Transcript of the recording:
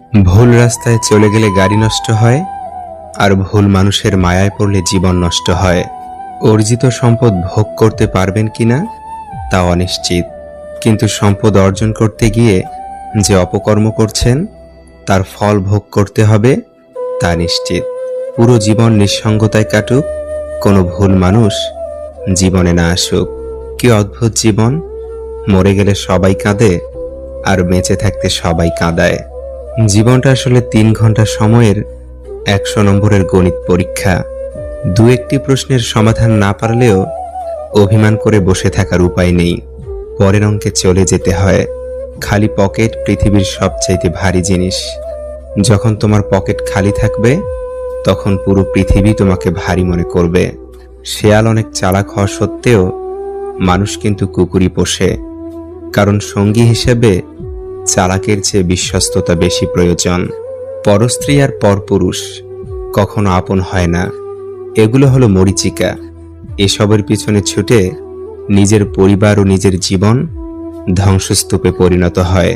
ভুল রাস্তায় চলে গেলে গাড়ি নষ্ট হয়, আর ভুল মানুষের মায়ায় পড়লে জীবন নষ্ট হয়। অর্জিত সম্পদ ভোগ করতে পারবেন কিনা তা অনিশ্চিত, কিন্তু সম্পদ অর্জন করতে গিয়ে যে অপকর্ম করছেন তার ফল ভোগ করতে হবে তা নিশ্চিত। পুরো জীবন নিঃসঙ্গতায় কাটুক, কোনো ভুল মানুষ জীবনে না আসুক। কি অদ্ভুত জীবন! মরে গেলে সবাই কাঁদে, আর বেঁচে থাকতে সবাই কাঁদায়। জীবনটা আসলে 3 ঘন্টা সময়ের 100 নম্বরের গণিত পরীক্ষা। দু একটি প্রশ্নের সমাধান না পারলেও অভিমান করে বসে থাকার উপায় নেই। পরের অঙ্কে চলে যেতে হয়। খালি পকেট পৃথিবীর সবচাইতে ভারী জিনিস। যখন তোমার পকেট খালি থাকবে তখন পুরো পৃথিবী তোমাকে ভারী মনে করবে। শেয়াল অনেক চালাক হওয়া সত্ত্বেও মানুষ কিন্তু কুকুরই পোষে, কারণ সঙ্গী হিসেবে চালাকের চেয়ে বিশ্বস্ততা বেশি প্রয়োজন। পরস্ত্রী আর পরপুরুষ কখনো আপন হয় না, এগুলো হলো মরীচিকা। এসবের পিছনে ছুটে নিজের পরিবার ও নিজের জীবন ধ্বংসস্তূপে পরিণত হয়।